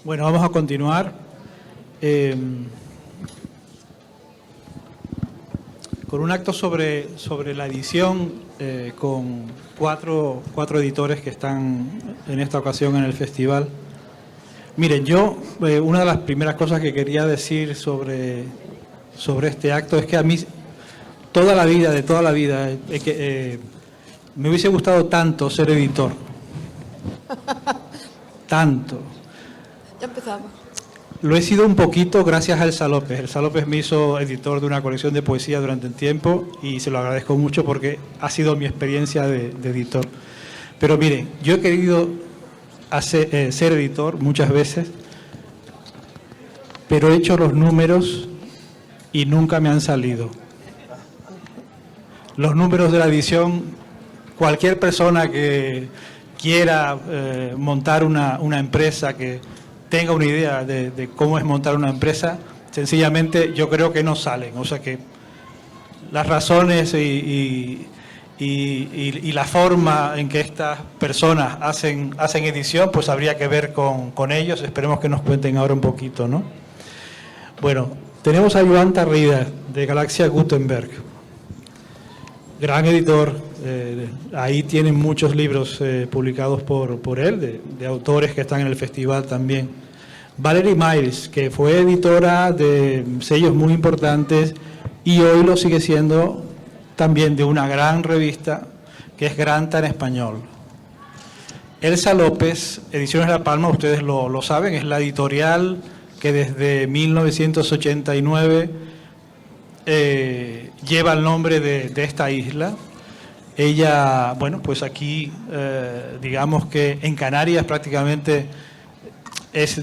Bueno, vamos a continuar. Con un acto sobre la edición, con cuatro editores que están en esta ocasión en el festival. Miren, yo, una de las primeras cosas que quería decir sobre este acto es que a mí, de toda la vida, me hubiese gustado tanto ser editor. Tanto. Ya empezamos. Lo he sido un poquito gracias a Elsa López. Elsa López me hizo editor de una colección de poesía durante un tiempo y se lo agradezco mucho porque ha sido mi experiencia de editor. Pero miren, yo he querido ser editor muchas veces, pero he hecho los números y nunca me han salido. Los números de la edición, cualquier persona que quiera montar una empresa, que tenga una idea de cómo es montar una empresa, sencillamente yo creo que no salen. O sea que las razones y la forma en que estas personas hacen edición, pues habría que ver con ellos. Esperemos que nos cuenten ahora un poquito, ¿no? Bueno, tenemos a Joan Tarrida, de Galaxia Gutenberg. Gran editor, ahí tienen muchos libros publicados por él, de autores que están en el festival también. Valerie Miles, que fue editora de sellos muy importantes y hoy lo sigue siendo también de una gran revista que es Granta en español. Elsa López, Ediciones La Palma, ustedes lo saben, es la editorial que desde 1989 lleva el nombre de esta isla. Ella, bueno, pues aquí, digamos que en Canarias prácticamente es,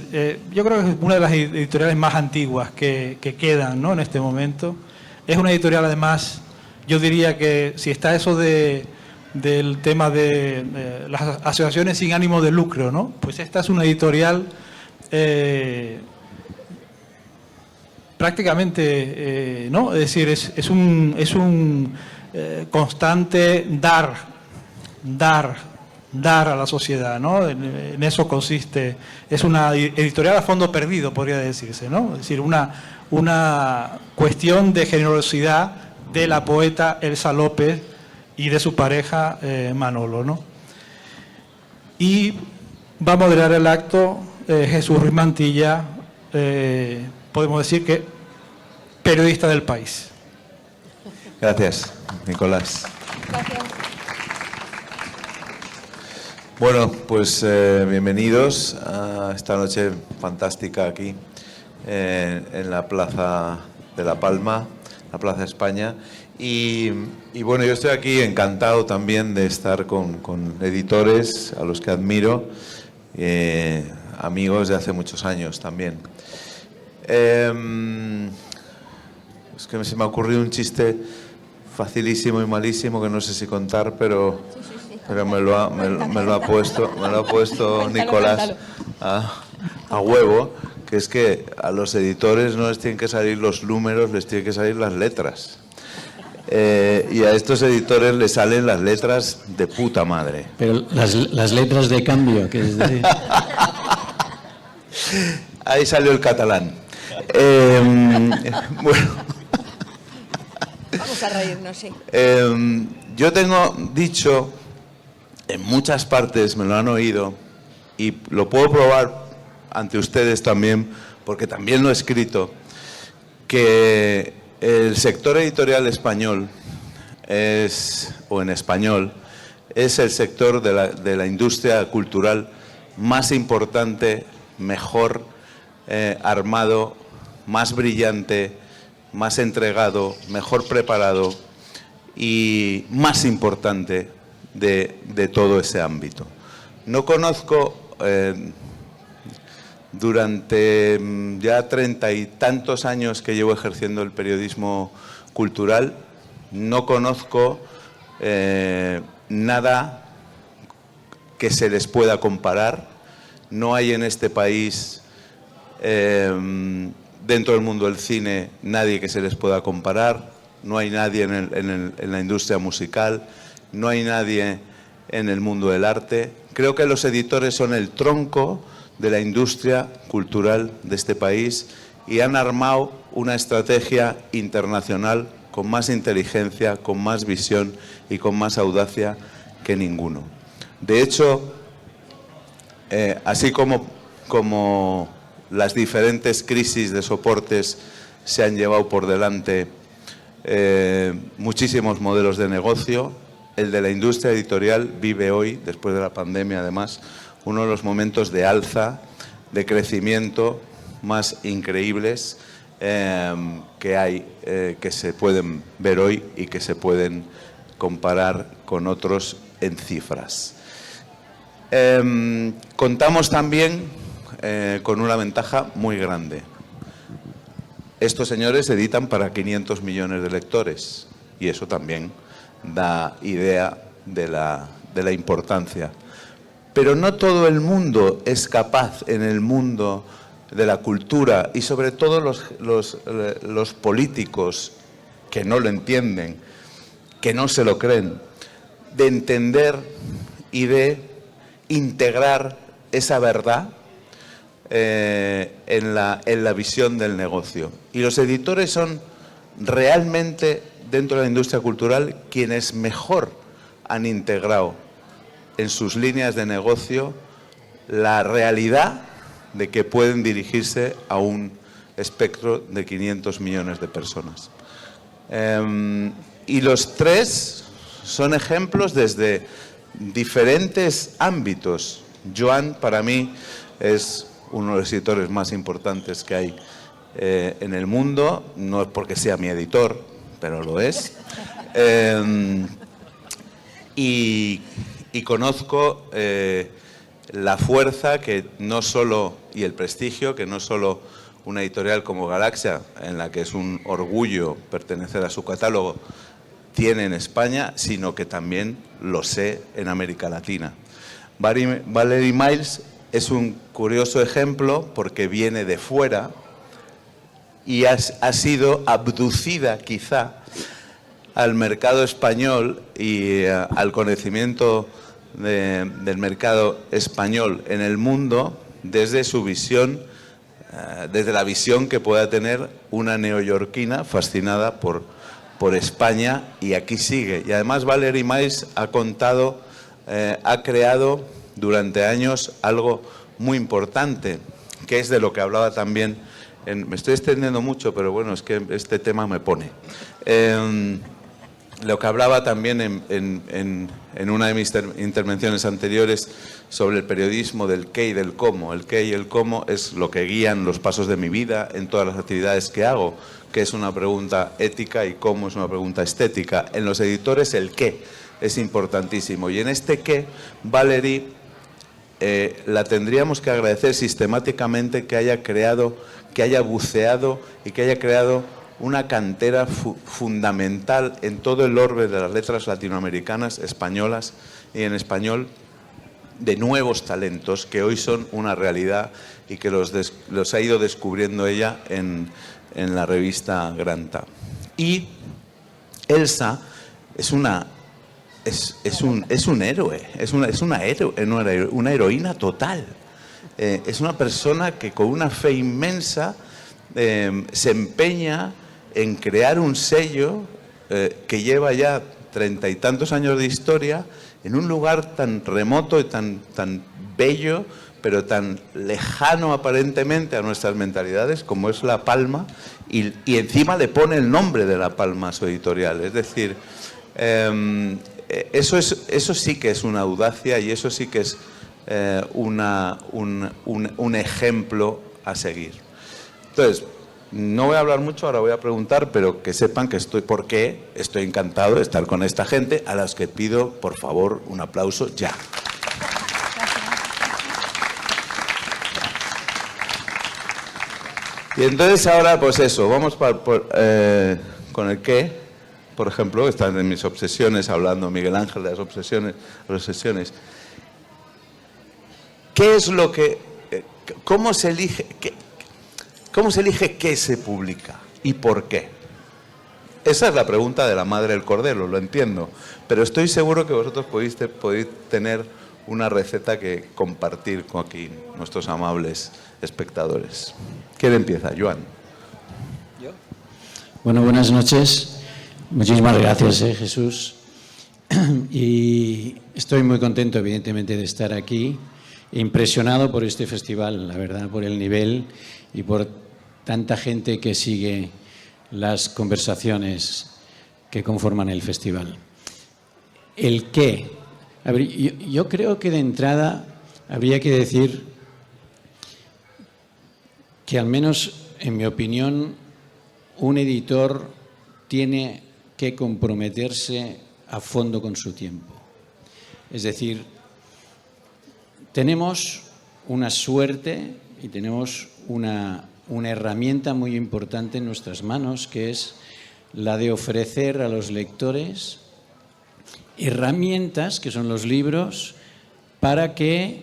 yo creo que es una de las editoriales más antiguas que quedan, ¿no?, en este momento. Es una editorial, además, yo diría que si está eso del tema de las asociaciones sin ánimo de lucro, ¿no?, pues esta es una editorial prácticamente, ¿no? Es decir, es un constante dar a la sociedad, ¿no? En eso consiste. Es una editorial a fondo perdido, podría decirse, ¿no? Es decir, una cuestión de generosidad de la poeta Elsa López y de su pareja Manolo, ¿no? Y va a moderar el acto Jesús Ruiz Mantilla, podemos decir que periodista del País. Gracias, Nicolás. Gracias. Bueno, pues bienvenidos a esta noche fantástica aquí en la Plaza de La Palma, la Plaza España. Y bueno, yo estoy aquí encantado también de estar con editores a los que admiro, amigos de hace muchos años también. Es que se me ha ocurrido un chiste facilísimo y malísimo que no sé si contar, pero me lo ha puesto Nicolás a huevo, que es que a los editores no les tienen que salir los números, les tienen que salir las letras. Y a estos editores les salen las letras de puta madre. Pero las letras de cambio, que es de... Ahí salió el catalán. Bueno. Vamos a reírnos, sí. Yo tengo dicho, en muchas partes me lo han oído, y lo puedo probar ante ustedes también, porque también lo he escrito, que el sector editorial español o en español, es el sector de la industria cultural más importante, mejor armado, más brillante, más entregado, mejor preparado y más importante de todo ese ámbito. No conozco, durante ya 30 y tantos años que llevo ejerciendo el periodismo cultural, no conozco nada que se les pueda comparar. No hay en este país, dentro del mundo del cine, nadie que se les pueda comparar. No hay nadie en la industria musical, no hay nadie en el mundo del arte. Creo que los editores son el tronco de la industria cultural de este país y han armado una estrategia internacional con más inteligencia, con más visión y con más audacia que ninguno. De hecho, así como las diferentes crisis de soportes se han llevado por delante muchísimos modelos de negocio, el de la industria editorial vive hoy, después de la pandemia además, uno de los momentos de alza, de crecimiento más increíbles que hay, que se pueden ver hoy y que se pueden comparar con otros en cifras. Contamos también con una ventaja muy grande. Estos señores editan para 500 millones de lectores y eso también da idea de la importancia. Pero no todo el mundo es capaz en el mundo de la cultura y sobre todo los políticos que no lo entienden, que no se lo creen, de entender y de integrar esa verdad en la visión del negocio. Y los editores son realmente, dentro de la industria cultural, quienes mejor han integrado en sus líneas de negocio la realidad de que pueden dirigirse a un espectro de 500 millones de personas. Y los tres son ejemplos desde diferentes ámbitos. Joan, para mí, es uno de los editores más importantes que hay en el mundo. No es porque sea mi editor, pero lo es. Y conozco la fuerza que no solo, y el prestigio que no solo una editorial como Galaxia, en la que es un orgullo pertenecer a su catálogo, tiene en España, sino que también lo sé en América Latina. Valerie Miles es un curioso ejemplo porque viene de fuera y ha sido abducida quizá al mercado español y al conocimiento del mercado español en el mundo desde su visión, desde la visión que pueda tener una neoyorquina fascinada por España, y aquí sigue. Y además Valerie Miles ha creado durante años algo muy importante, que es de lo que hablaba también, me estoy extendiendo mucho, pero bueno, es que este tema me pone. Lo que hablaba también en una de mis intervenciones anteriores sobre el periodismo del qué y del cómo. El qué y el cómo es lo que guían los pasos de mi vida en todas las actividades que hago, que es una pregunta ética y cómo es una pregunta estética. En los editores el qué es importantísimo. Y en este qué, Valerie, la tendríamos que agradecer sistemáticamente que haya creado, que haya buceado y que haya creado una cantera fundamental en todo el orbe de las letras latinoamericanas, españolas y en español, de nuevos talentos que hoy son una realidad y que los ha ido descubriendo ella en la revista Granta. Y Elsa es un héroe, una heroína total. Es una persona que con una fe inmensa se empeña en crear un sello que lleva ya 30 y tantos años de historia en un lugar tan remoto y tan bello, pero tan lejano aparentemente a nuestras mentalidades como es La Palma, y encima le pone el nombre de La Palma a su editorial. Es decir, eso sí que es una audacia y eso sí que es un ejemplo a seguir. Entonces, no voy a hablar mucho, ahora voy a preguntar, pero que sepan que estoy encantado de estar con esta gente, a las que pido, por favor, un aplauso ya. Y entonces ahora, pues eso, vamos con el qué, por ejemplo, están en mis obsesiones, hablando Miguel Ángel de las obsesiones. ¿Qué es lo que, cómo se elige qué se publica y por qué? Esa es la pregunta de la madre del cordero, lo entiendo, pero estoy seguro que vosotros podéis tener una receta que compartir con aquí nuestros amables espectadores. ¿Quién empieza? Joan. Bueno, buenas noches. Muchísimas gracias, Jesús. Y estoy muy contento, evidentemente, de estar aquí, impresionado por este festival, la verdad, por el nivel y por tanta gente que sigue las conversaciones que conforman el festival. ¿El qué? A ver, yo creo que de entrada habría que decir que, al menos en mi opinión, un editor tiene que comprometerse a fondo con su tiempo. Es decir, tenemos una suerte y tenemos una herramienta muy importante en nuestras manos, que es la de ofrecer a los lectores herramientas, que son los libros, para que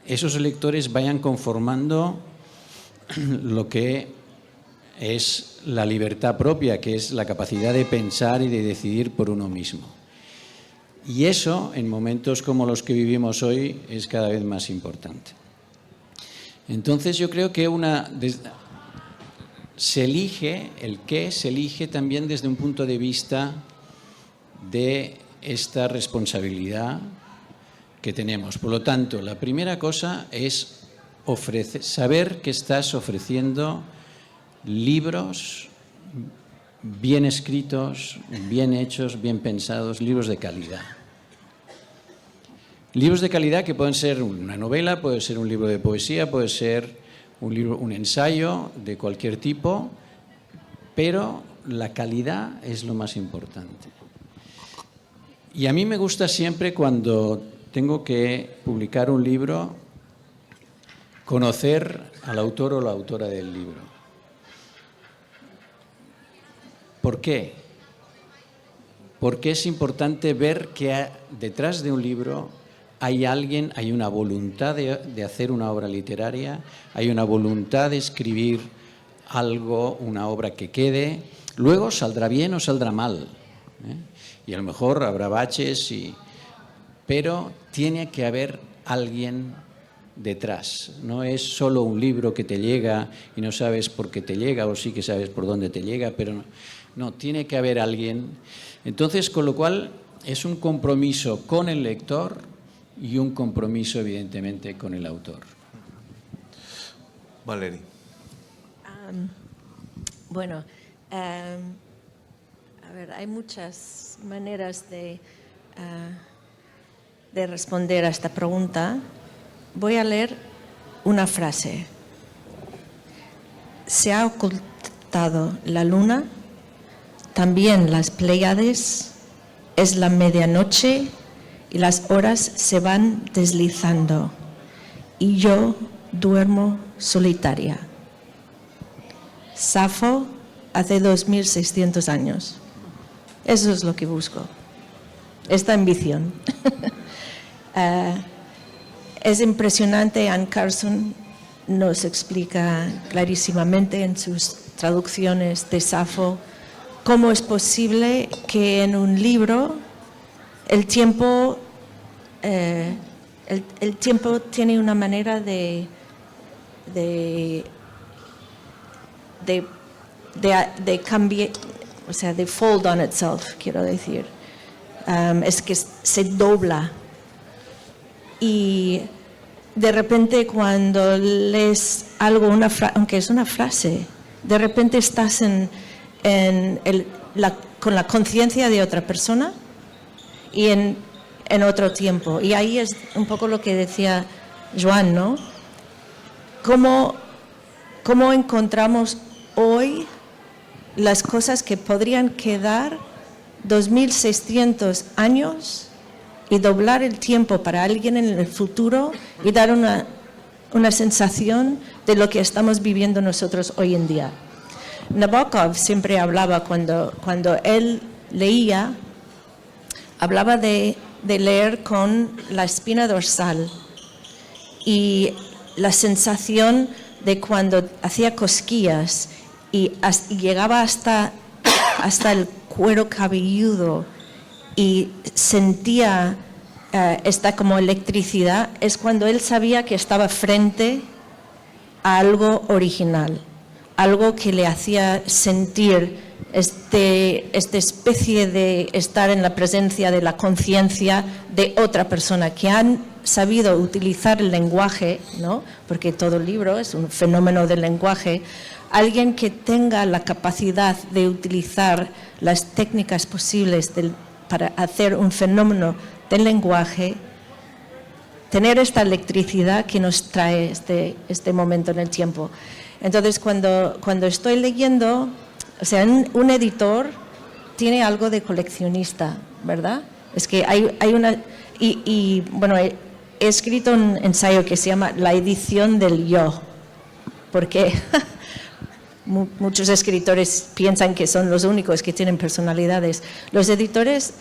esos lectores vayan conformando lo que es la libertad propia, que es la capacidad de pensar y de decidir por uno mismo. Y eso, en momentos como los que vivimos hoy, es cada vez más importante. Entonces yo creo que se elige, el qué se elige también desde un punto de vista de esta responsabilidad que tenemos. Por lo tanto, la primera cosa es saber que estás ofreciendo libros bien escritos, bien hechos, bien pensados, libros de calidad. Libros de calidad que pueden ser una novela, puede ser un libro de poesía, puede ser un ensayo de cualquier tipo, pero la calidad es lo más importante. Y a mí me gusta siempre, cuando tengo que publicar un libro, conocer al autor o la autora del libro. ¿Por qué? Porque es importante ver que detrás de un libro hay alguien, hay una voluntad de hacer una obra literaria, hay una voluntad de escribir algo, una obra que quede. Luego saldrá bien o saldrá mal, y a lo mejor habrá baches, pero tiene que haber alguien detrás. No es solo un libro que te llega y no sabes por qué te llega, o sí que sabes por dónde te llega, pero no, tiene que haber alguien. Entonces, con lo cual, es un compromiso con el lector y un compromiso, evidentemente, con el autor. Valerie. Bueno, a ver, hay muchas maneras de responder a esta pregunta. Voy a leer una frase. Se ha ocultado la luna, también las Pléyades, es la medianoche y las horas se van deslizando y yo duermo solitaria. Safo, hace 2600 años. Eso es lo que busco, esta ambición. Es impresionante, Anne Carson nos explica clarísimamente en sus traducciones de Safo cómo es posible que en un libro el tiempo tiene una manera de cambiar, o sea, de fold on itself, quiero decir. Es que se dobla. Y de repente, cuando lees algo, aunque es una frase, de repente estás con la conciencia de otra persona y en otro tiempo. Y ahí es un poco lo que decía Joan, ¿no? ¿Cómo encontramos hoy las cosas que podrían quedar 2600 años y doblar el tiempo para alguien en el futuro y dar una sensación de lo que estamos viviendo nosotros hoy en día? Nabokov siempre hablaba, cuando él leía, hablaba de leer con la espina dorsal y la sensación de cuando hacía cosquillas y llegaba hasta el cuero cabelludo y sentía esta como electricidad, es cuando él sabía que estaba frente a algo original, algo que le hacía sentir esta especie de estar en la presencia de la conciencia de otra persona, que han sabido utilizar el lenguaje, ¿no? Porque todo libro es un fenómeno del lenguaje. Alguien que tenga la capacidad de utilizar las técnicas posibles para hacer un fenómeno del lenguaje, tener esta electricidad que nos trae este momento en el tiempo. Entonces, cuando estoy leyendo, o sea, un editor tiene algo de coleccionista, ¿verdad? Es que hay una... Y bueno, he escrito un ensayo que se llama La edición del yo, porque muchos escritores piensan que son los únicos que tienen personalidades. Los editores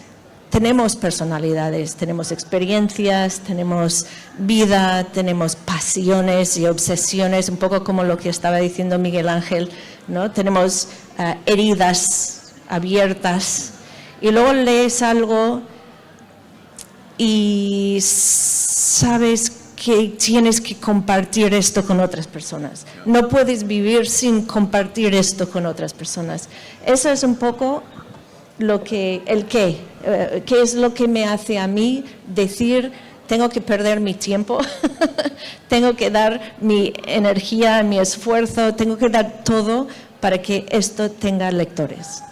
tenemos personalidades, tenemos experiencias, tenemos vida, tenemos pasiones y obsesiones, un poco como lo que estaba diciendo Miguel Ángel, ¿no? Tenemos heridas abiertas y luego lees algo y sabes que tienes que compartir esto con otras personas. No puedes vivir sin compartir esto con otras personas. Eso es un poco qué es lo que me hace a mí decir, tengo que perder mi tiempo, tengo que dar mi energía, mi esfuerzo, tengo que dar todo para que esto tenga lectores.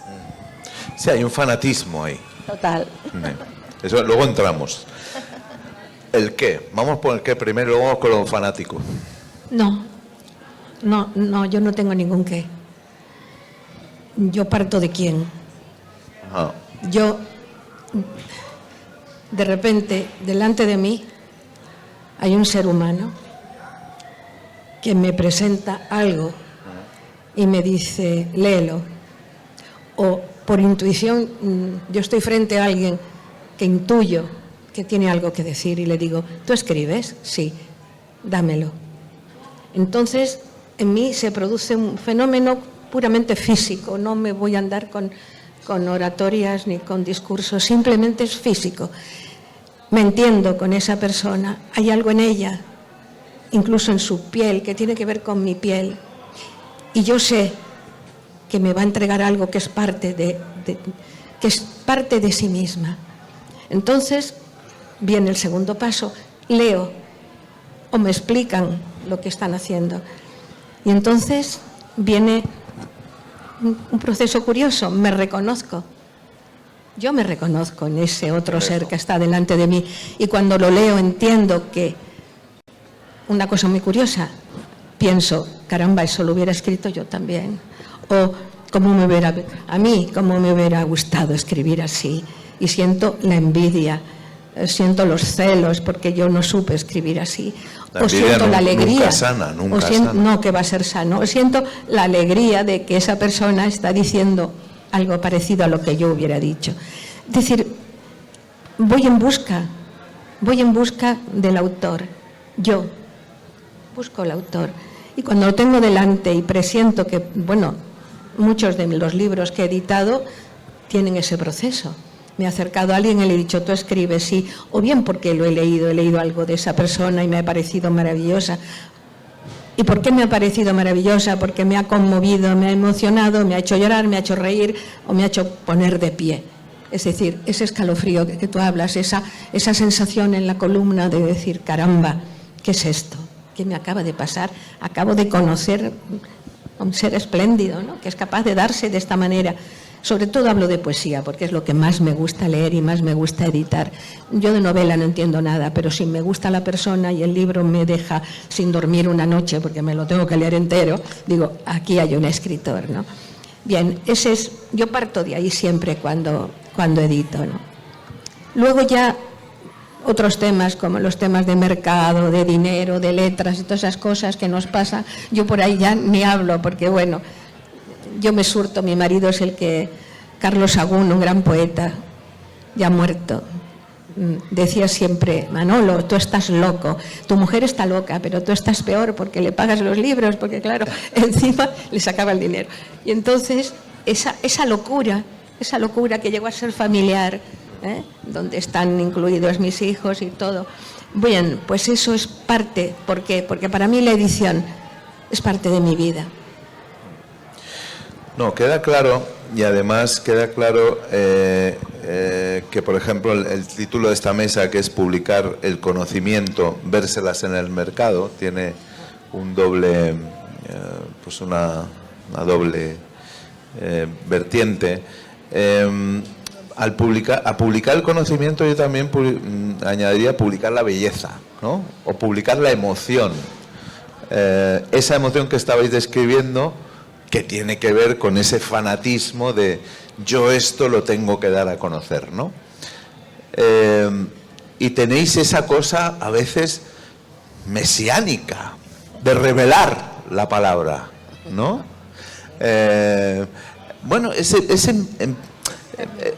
Sí, hay un fanatismo ahí. Total. Eso, luego entramos. ¿El qué? Vamos por el qué primero, luego vamos con lo fanático. No, yo no tengo ningún qué. Yo parto de quién. Ah. Yo, de repente, delante de mí hay un ser humano que me presenta algo y me dice, léelo. O por intuición, yo estoy frente a alguien que intuyo que tiene algo que decir y le digo, ¿tú escribes? Sí, dámelo. Entonces, en mí se produce un fenómeno puramente físico, no me voy a andar con oratorias ni con discursos, simplemente es físico. Me entiendo con esa persona, hay algo en ella, incluso en su piel, que tiene que ver con mi piel. Y yo sé que me va a entregar algo que es parte de sí misma. Entonces, viene el segundo paso, leo o me explican lo que están haciendo. Y entonces viene un proceso curioso, me reconozco. Yo me reconozco en ese otro ser que está delante de mí. Y cuando lo leo entiendo que, una cosa muy curiosa, pienso, caramba, eso lo hubiera escrito yo también. O cómo me hubiera gustado escribir así. Y siento la envidia, siento los celos porque yo no supe escribir así. O siento la alegría. Nunca sana. No, que va a ser sano. O siento la alegría de que esa persona está diciendo algo parecido a lo que yo hubiera dicho. Es decir, voy en busca del autor. Yo busco al autor. Y cuando lo tengo delante y presiento que, bueno, muchos de los libros que he editado tienen ese proceso. Me he acercado a alguien y le he dicho, tú escribes, sí, o bien porque lo he leído algo de esa persona y me ha parecido maravillosa. ¿Y por qué me ha parecido maravillosa? Porque me ha conmovido, me ha emocionado, me ha hecho llorar, me ha hecho reír o me ha hecho poner de pie. Es decir, ese escalofrío que tú hablas, esa sensación en la columna de decir, caramba, ¿qué es esto? ¿Qué me acaba de pasar? Acabo de conocer a un ser espléndido, ¿no? Que es capaz de darse de esta manera. Sobre todo hablo de poesía, porque es lo que más me gusta leer y más me gusta editar. Yo de novela no entiendo nada, pero si me gusta la persona y el libro me deja sin dormir una noche, porque me lo tengo que leer entero, digo, aquí hay un escritor, ¿no? Bien, yo parto de ahí siempre cuando edito, ¿no? Luego ya otros temas, como los temas de mercado, de dinero, de letras y todas esas cosas que nos pasan, yo por ahí ya ni hablo, porque bueno, yo me surto, mi marido es Carlos Sagún, un gran poeta, ya muerto, decía siempre, Manolo, tú estás loco, tu mujer está loca, pero tú estás peor porque le pagas los libros, porque claro, encima le sacaba el dinero. Y entonces esa locura que llegó a ser familiar, donde están incluidos mis hijos y todo. Bien, pues eso es parte. ¿Por qué? Porque para mí la edición es parte de mi vida. No, queda claro, y además queda claro que, por ejemplo, el título de esta mesa, que es publicar el conocimiento, vérselas en el mercado, tiene un doble, pues una doble vertiente. A publicar el conocimiento yo también añadiría publicar la belleza, ¿no? O publicar la emoción. Esa emoción que estabais describiendo, que tiene que ver con ese fanatismo de yo esto lo tengo que dar a conocer, ¿no? Y tenéis esa cosa a veces mesiánica, de revelar la palabra, ¿no? Bueno,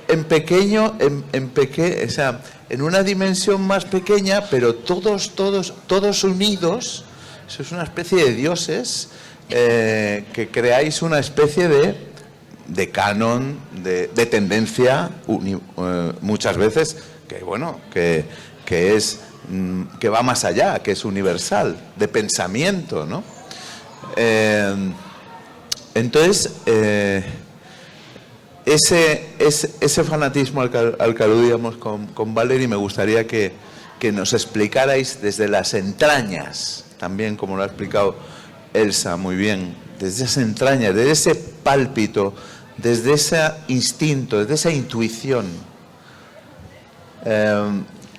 en pequeño, o sea, en una dimensión más pequeña, pero todos unidos, sois una especie de dioses, que creáis una especie de canon, de tendencia, muchas veces, que bueno, que va más allá, que es universal, de pensamiento, ¿no? Entonces, ese fanatismo al que aludíamos con Valerie, me gustaría que nos explicarais desde las entrañas, también como lo ha explicado Elsa muy bien, desde esas entrañas, desde ese pálpito, desde ese instinto, desde esa intuición,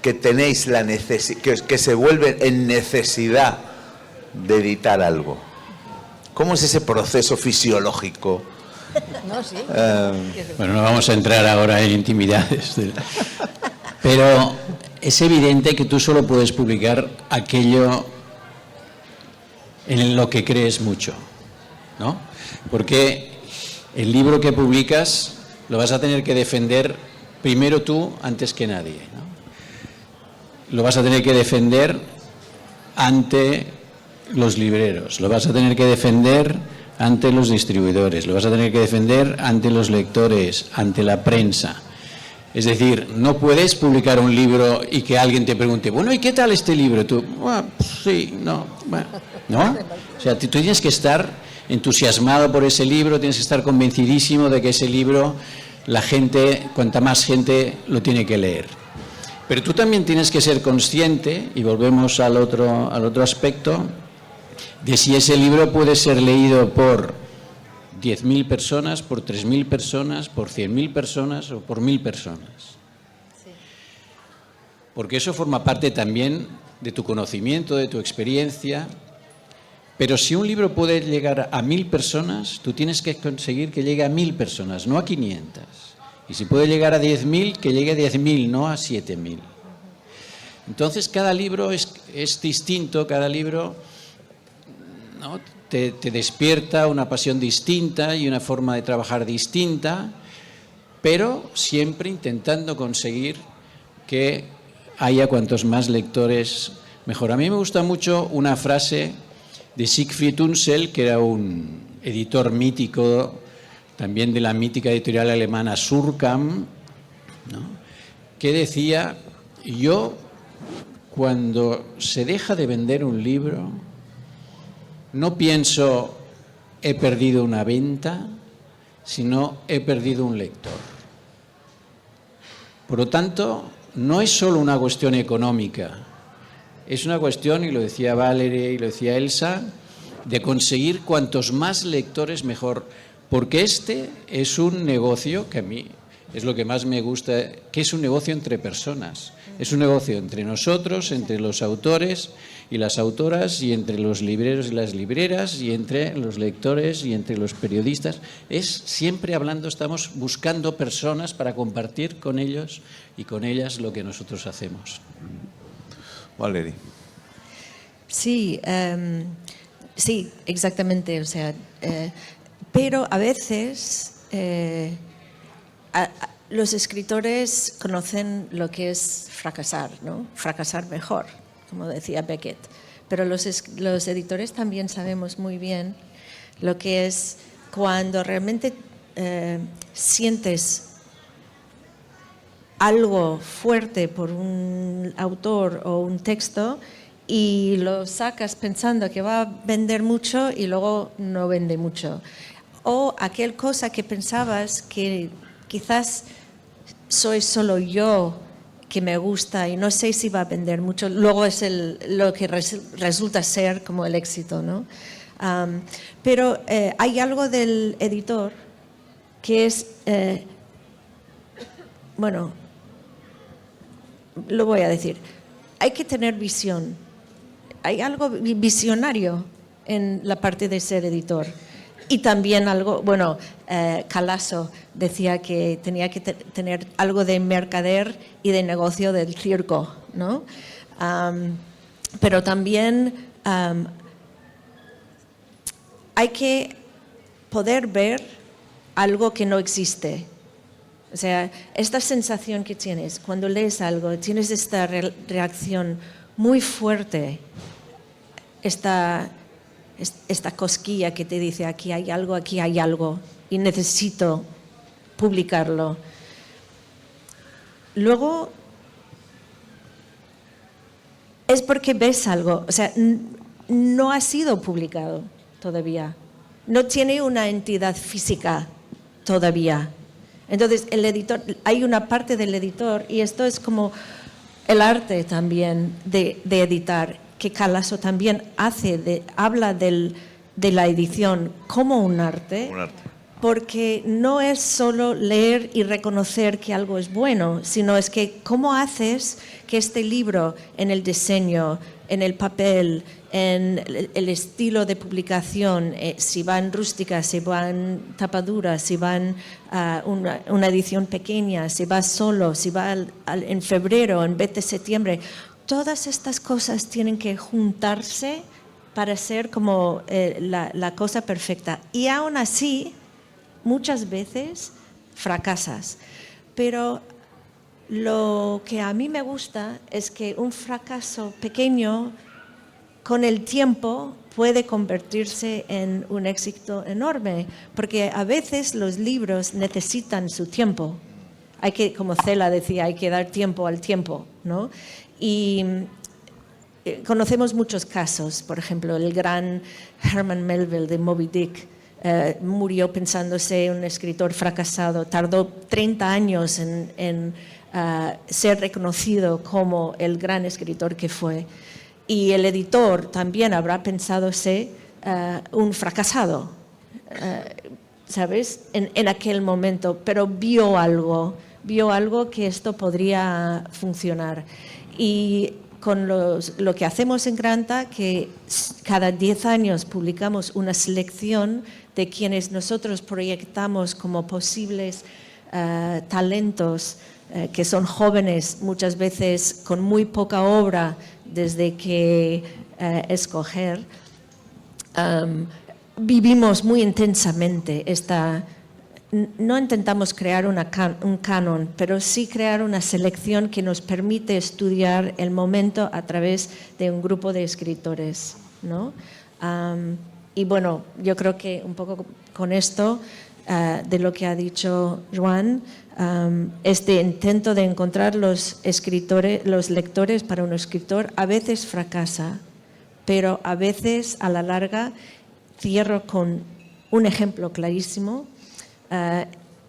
que tenéis la que se vuelve en necesidad de editar algo. ¿Cómo es ese proceso fisiológico? No, sí. Bueno, no vamos a entrar ahora en intimidades, pero es evidente que tú solo puedes publicar aquello en lo que crees mucho, ¿no? Porque el libro que publicas lo vas a tener que defender primero tú antes que nadie, ¿no? Lo vas a tener que defender ante los libreros, lo vas a tener que defender ante los distribuidores, lo vas a tener que defender ante los lectores, ante la prensa. Es decir, no puedes publicar un libro y que alguien te pregunte, bueno, ¿y qué tal este libro? Tú, bueno, sí, no, bueno, ¿no? O sea, tú tienes que estar entusiasmado por ese libro, tienes que estar convencidísimo de que ese libro, la gente, cuanta más gente lo tiene que leer. Pero tú también tienes que ser consciente, y volvemos al otro aspecto, de si ese libro puede ser leído por 10.000 personas, por 3.000 personas, por 100.000 personas o por 1.000 personas. Sí. Porque eso forma parte también de tu conocimiento, de tu experiencia. Pero si un libro puede llegar a 1.000 personas, tú tienes que conseguir que llegue a 1.000 personas, no a 500. Y si puede llegar a 10.000, que llegue a 10.000, no a 7.000. Entonces, cada libro es distinto, cada libro, ¿no?, te despierta una pasión distinta y una forma de trabajar distinta, pero siempre intentando conseguir que haya cuantos más lectores mejor. A mí me gusta mucho una frase de Siegfried Unsel, que era un editor mítico, también de la mítica editorial alemana Surkamp, ¿no?, que decía: yo, cuando se deja de vender un libro, no pienso he perdido una venta, sino he perdido un lector. Por lo tanto, no es solo una cuestión económica, es una cuestión, y lo decía Valerie y lo decía Elsa, de conseguir cuantos más lectores mejor, porque este es un negocio que a mí es lo que más me gusta, que es un negocio entre personas, es un negocio entre nosotros, entre los autores y las autoras, y entre los libreros y las libreras, y entre los lectores y entre los periodistas. Es siempre hablando, estamos buscando personas para compartir con ellos y con ellas lo que nosotros hacemos. Valerie. Sí, sí, exactamente. O sea, pero a veces los escritores conocen lo que es fracasar, ¿no? Fracasar mejor, como decía Beckett. Pero los editores también sabemos muy bien lo que es cuando realmente sientes algo fuerte por un autor o un texto y lo sacas pensando que va a vender mucho y luego no vende mucho. O aquel cosa que pensabas que quizás soy solo yo que me gusta y no sé si va a vender mucho, luego es lo que resulta ser como el éxito, ¿no? Pero hay algo del editor que es, bueno, lo voy a decir, hay que tener visión. Hay algo visionario en la parte de ser editor. Y también algo, bueno, Calasso decía que tenía que tener algo de mercader y de negocio del circo, ¿no? Pero también hay que poder ver algo que no existe. O sea, esta sensación que tienes cuando lees algo, tienes esta reacción muy fuerte, esta cosquilla que te dice aquí hay algo y necesito publicarlo. Luego es porque ves algo, o sea, no ha sido publicado todavía, no tiene una entidad física todavía. Entonces el editor, hay una parte del editor, y esto es como el arte también de editar, que Calasso también habla de la edición como un arte, porque no es solo leer y reconocer que algo es bueno, sino es que cómo haces que este libro, en el diseño, en el papel, en el estilo de publicación, si va en rústica, si va en tapadura, si va en una edición pequeña, si va solo, si va en febrero en vez de septiembre, todas estas cosas tienen que juntarse para ser como la cosa perfecta. Y aún así, muchas veces fracasas. Pero lo que a mí me gusta es que un fracaso pequeño, con el tiempo, puede convertirse en un éxito enorme, porque a veces los libros necesitan su tiempo. Hay que, como Cela decía, hay que dar tiempo al tiempo, ¿no? Y conocemos muchos casos, por ejemplo, el gran Herman Melville de Moby Dick murió pensándose un escritor fracasado, tardó 30 años en ser reconocido como el gran escritor que fue. Y el editor también habrá pensadose un fracasado, ¿sabes? En aquel momento, pero vio algo que esto podría funcionar. Y con lo que hacemos en Granta, que cada 10 años publicamos una selección de quienes nosotros proyectamos como posibles talentos, que son jóvenes, muchas veces con muy poca obra desde que escoger, vivimos muy intensamente no intentamos crear un canon, pero sí crear una selección que nos permite estudiar el momento a través de un grupo de escritores, ¿no? Y bueno, yo creo que un poco con esto, de lo que ha dicho Joan, este intento de encontrar los lectores para un escritor a veces fracasa, pero a veces a la larga. Cierro con un ejemplo clarísimo.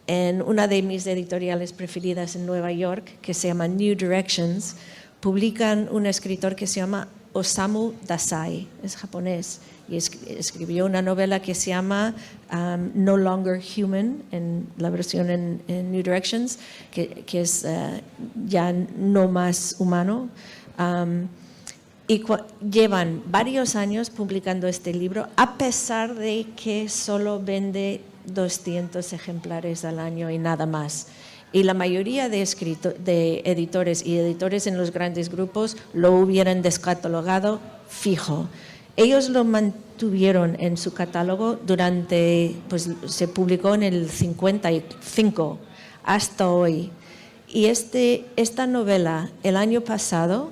En una de mis editoriales preferidas en Nueva York, que se llama New Directions, publican un escritor que se llama Osamu Dazai, es japonés, y escribió una novela que se llama No Longer Human, en la versión en New Directions, que es ya no más humano. Y llevan varios años publicando este libro, a pesar de que solo vende 200 ejemplares al año y nada más. Y la mayoría de editores y editores en los grandes grupos lo hubieran descatalogado fijo. Ellos lo mantuvieron en su catálogo pues se publicó en el 55 hasta hoy. Y esta novela, el año pasado,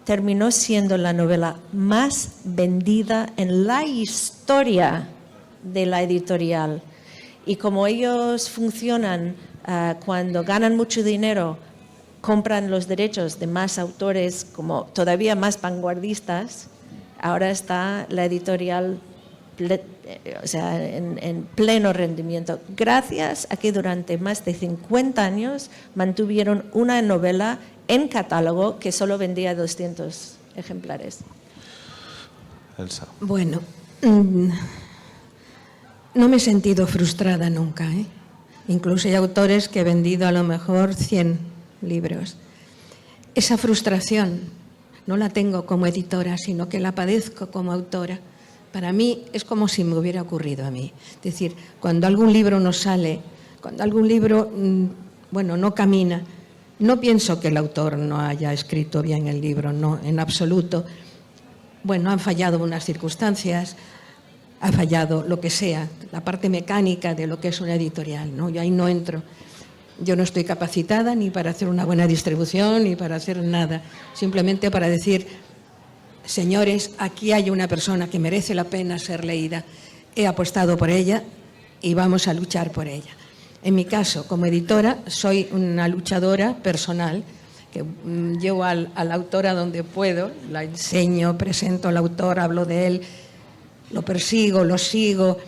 terminó siendo la novela más vendida en la historia de la editorial. Y como ellos funcionan cuando ganan mucho dinero, compran los derechos de más autores como todavía más vanguardistas. Ahora está la editorial en pleno rendimiento, gracias a que durante más de 50 años mantuvieron una novela en catálogo que solo vendía 200 ejemplares. Elsa. Bueno, no me he sentido frustrada nunca, ¿eh? Incluso hay autores que he vendido a lo mejor 100 libros. Esa frustración no la tengo como editora, sino que la padezco como autora. Para mí es como si me hubiera ocurrido a mí. Es decir, cuando algún libro no sale, cuando algún libro no camina, no pienso que el autor no haya escrito bien el libro, no, en absoluto. Bueno, han fallado unas circunstancias, ha fallado lo que sea, la parte mecánica de lo que es una editorial, ¿no? Yo ahí no entro. Yo no estoy capacitada ni para hacer una buena distribución ni para hacer nada, simplemente para decir, señores, aquí hay una persona que merece la pena ser leída, he apostado por ella y vamos a luchar por ella. En mi caso, como editora, soy una luchadora personal, que llevo al autor a donde puedo, la enseño, presento al autor, hablo de él, lo persigo, lo sigo,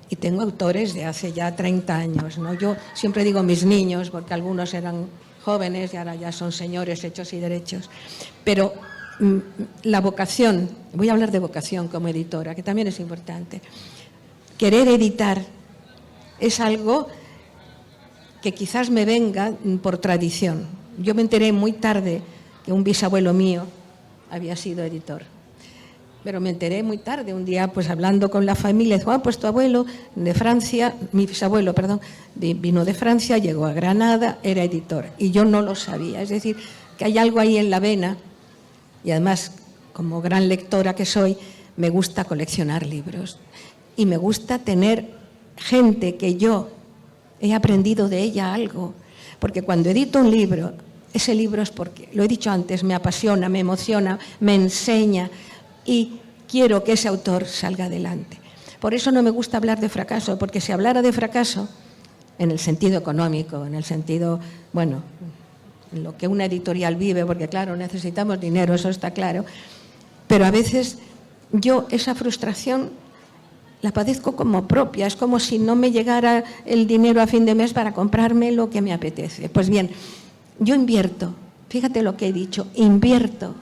y tengo autores de hace ya 30 años, ¿no? Yo siempre digo mis niños, porque algunos eran jóvenes y ahora ya son señores hechos y derechos, pero la vocación, voy a hablar de vocación como editora, que también es importante. Querer editar es algo que quizás me venga por tradición. Yo me enteré muy tarde que un bisabuelo mío había sido editor. Pero me enteré muy tarde, un día pues hablando con la familia, dijo, pues tu abuelo de Francia, mi bisabuelo, perdón, vino de Francia, llegó a Granada, era editor. Y yo no lo sabía. Es decir, que hay algo ahí en la vena. Y además, como gran lectora que soy, me gusta coleccionar libros. Y me gusta tener gente que yo he aprendido de ella algo. Porque cuando edito un libro, ese libro es porque, lo he dicho antes, me apasiona, me emociona, me enseña y quiero que ese autor salga adelante. Por eso no me gusta hablar de fracaso, porque si hablara de fracaso, en el sentido económico, en el sentido, bueno, en lo que una editorial vive, porque claro, necesitamos dinero, eso está claro, pero a veces yo esa frustración la padezco como propia, es como si no me llegara el dinero a fin de mes para comprarme lo que me apetece. Pues bien, yo invierto, fíjate lo que he dicho, invierto,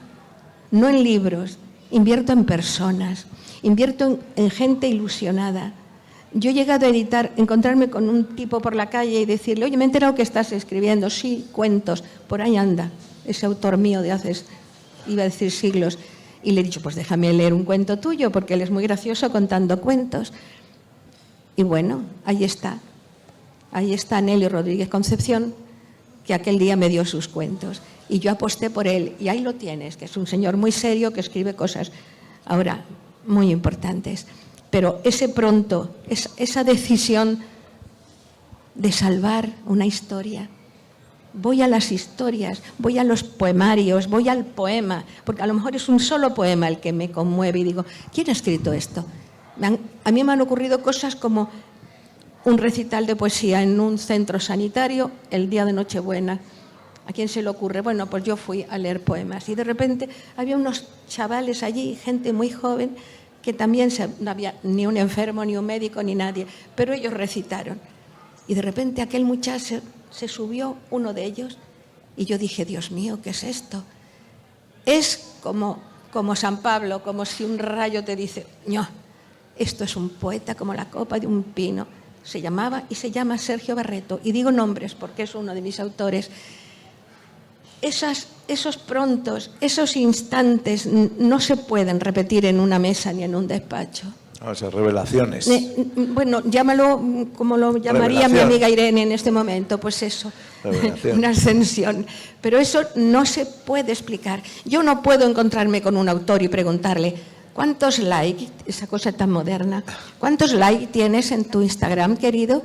no en libros, invierto en personas, invierto en gente ilusionada. Yo he llegado a editar, encontrarme con un tipo por la calle y decirle, oye, me he enterado que estás escribiendo, sí, cuentos, por ahí anda, ese autor mío de hace, iba a decir siglos. Y le he dicho, pues déjame leer un cuento tuyo, porque él es muy gracioso contando cuentos. Y bueno, ahí está Nelly Rodríguez Concepción, que aquel día me dio sus cuentos. Y yo aposté por él, y ahí lo tienes, que es un señor muy serio que escribe cosas ahora muy importantes. Pero ese pronto, esa decisión de salvar una historia, voy a las historias, voy a los poemarios, voy al poema, porque a lo mejor es un solo poema el que me conmueve y digo, ¿quién ha escrito esto? A mí me han ocurrido cosas como un recital de poesía en un centro sanitario el día de Nochebuena. ¿A quién se le ocurre? Bueno, pues yo fui a leer poemas y de repente había unos chavales allí, gente muy joven, que también no había ni un enfermo, ni un médico, ni nadie, pero ellos recitaron. Y de repente aquel muchacho se subió, uno de ellos, y yo dije, Dios mío, ¿qué es esto? Es como San Pablo, como si un rayo te dice, no, esto es un poeta como la copa de un pino. Se llamaba y se llama Sergio Barreto, y digo nombres porque es uno de mis autores. Esos prontos, esos instantes no se pueden repetir en una mesa ni en un despacho. O sea, revelaciones. Bueno, llámalo como lo llamaría mi amiga Irene en este momento, pues eso, una ascensión. Pero eso no se puede explicar. Yo no puedo encontrarme con un autor y preguntarle, ¿cuántos likes, esa cosa tan moderna, cuántos likes tienes en tu Instagram, querido?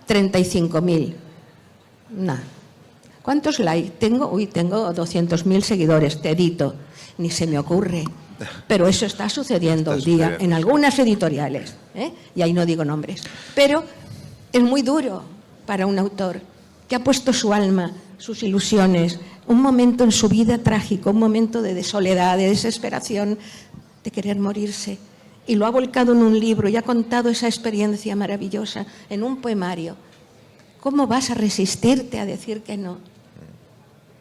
35.000. Nada. ¿Cuántos likes tengo? Uy, tengo 200.000 seguidores, te edito. Ni se me ocurre. Pero eso está sucediendo hoy día en algunas editoriales, ¿eh? Y ahí no digo nombres. Pero es muy duro para un autor que ha puesto su alma, sus ilusiones, un momento en su vida trágico, un momento de soledad, de desesperación, de querer morirse, y lo ha volcado en un libro y ha contado esa experiencia maravillosa en un poemario. ¿Cómo vas a resistirte a decir que no?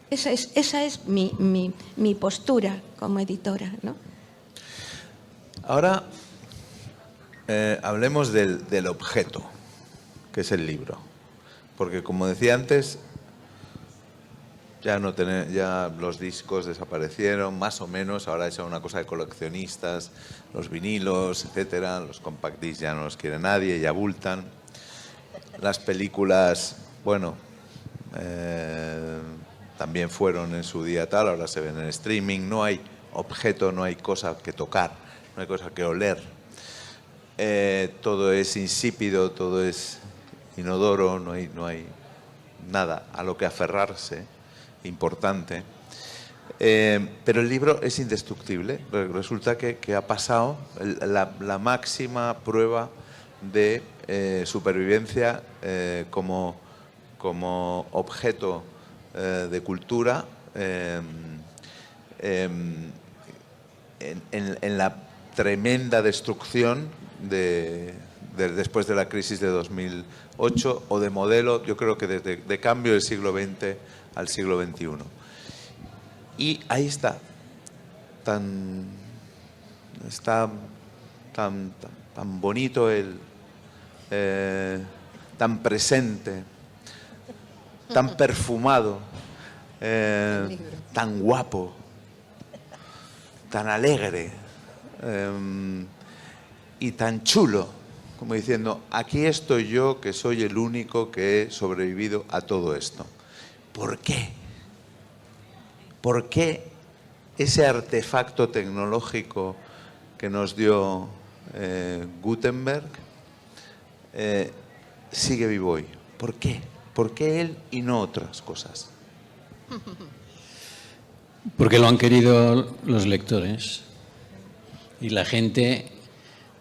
Esa es mi postura como editora, ¿no? Ahora hablemos del objeto, que es el libro. Porque, como decía antes, ya los discos desaparecieron, más o menos. Ahora es una cosa de coleccionistas, los vinilos, etcétera. Los compact discs ya no los quiere nadie, ya abultan. Las películas, bueno, también fueron en su día tal, ahora se ven en streaming. No hay objeto, no hay cosa que tocar, no hay cosa que oler. Todo es insípido, todo es inodoro, no hay nada a lo que aferrarse importante. Pero el libro es indestructible. Resulta que ha pasado la máxima prueba de supervivencia como objeto de cultura en la tremenda destrucción después de la crisis de 2008 o de modelo, yo creo que de cambio del siglo XX al siglo XXI. Y ahí está tan bonito, tan presente, tan perfumado, tan guapo, tan alegre y tan chulo, como diciendo, aquí estoy yo, que soy el único que he sobrevivido a todo esto. ¿Por qué? ¿Por qué ese artefacto tecnológico que nos dio Gutenberg sigue vivo hoy? ¿Por qué? ¿Por qué él y no otras cosas? Porque lo han querido los lectores y la gente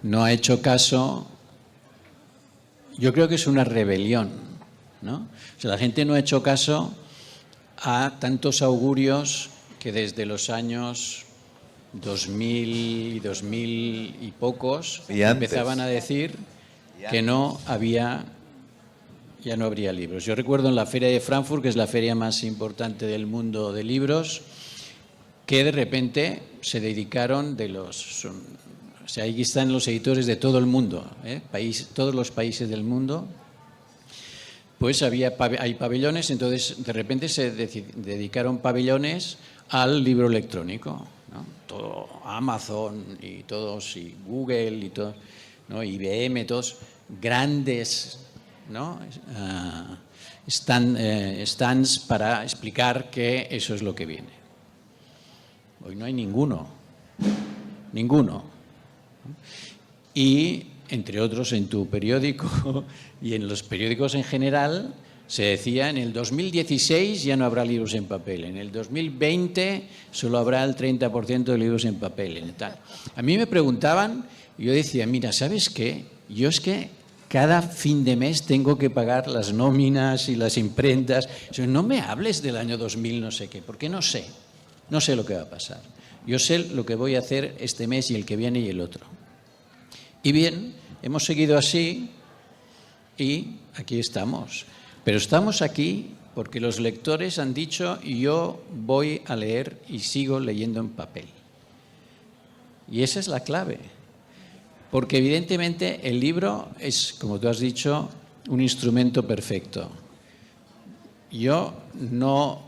no ha hecho caso. Yo creo que es una rebelión, ¿no? O sea, la gente no ha hecho caso a tantos augurios que desde los años 2000 y 2000 y pocos y antes empezaban a decir que ya no habría libros. Yo recuerdo en la Feria de Frankfurt, que es la feria más importante del mundo de libros, que de repente se dedicaron o sea, ahí están los editores de todo el mundo, todos los países del mundo. Pues hay pabellones, entonces de repente se dedicaron pabellones al libro electrónico, ¿no? Todo Amazon y todos, y Google y todos, ¿no? IBM, todos grandes, ¿no? Stands para explicar que eso es lo que viene. Hoy no hay ninguno. Y, entre otros, en tu periódico y en los periódicos en general, se decía, en el 2016 ya no habrá libros en papel, en el 2020 solo habrá el 30% de libros en papel. En tal. A mí me preguntaban, y yo decía, mira, ¿sabes qué? Yo es que cada fin de mes tengo que pagar las nóminas y las imprentas. No me hables del año 2000 no sé qué, porque no sé lo que va a pasar. Yo sé lo que voy a hacer este mes y el que viene y el otro. Y bien, hemos seguido así y aquí estamos. Pero estamos aquí porque los lectores han dicho, yo voy a leer y sigo leyendo en papel. Y esa es la clave. Porque evidentemente el libro es, como tú has dicho, un instrumento perfecto. Yo no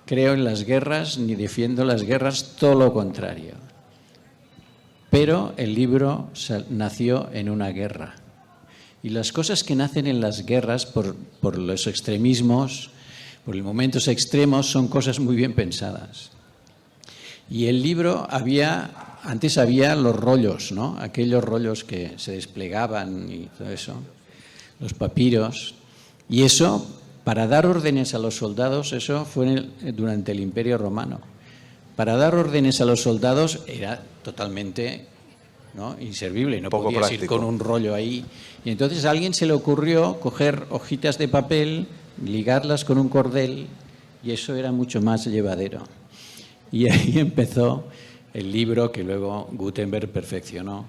creo en las guerras ni defiendo las guerras, todo lo contrario. Pero el libro nació en una guerra. Y las cosas que nacen en las guerras por los extremismos, por los momentos extremos, son cosas muy bien pensadas. Y el libro antes había los rollos, ¿no? Aquellos rollos que se desplegaban y todo eso, los papiros. Y eso, para dar órdenes a los soldados, eso fue durante el Imperio Romano. Para dar órdenes a los soldados era totalmente, ¿no?, inservible, no podías ir con un rollo ahí. Y entonces a alguien se le ocurrió coger hojitas de papel, ligarlas con un cordel, y eso era mucho más llevadero. Y ahí empezó el libro que luego Gutenberg perfeccionó.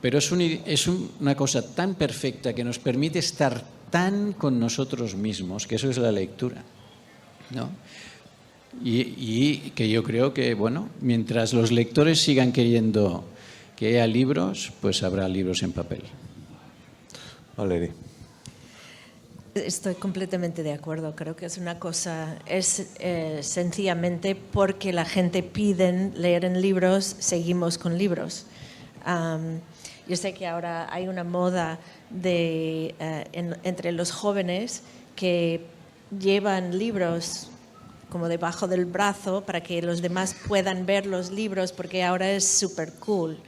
Pero es una cosa tan perfecta que nos permite estar tan con nosotros mismos, que eso es la lectura, ¿no? Y que yo creo que, bueno, mientras los lectores sigan queriendo que haya libros, pues habrá libros en papel. Valerie. Estoy completamente de acuerdo. Creo que es una cosa, sencillamente porque la gente pide leer en libros, seguimos con libros. Yo sé que ahora hay una moda entre los jóvenes que llevan libros como debajo del brazo para que los demás puedan ver los libros, porque ahora es súper cool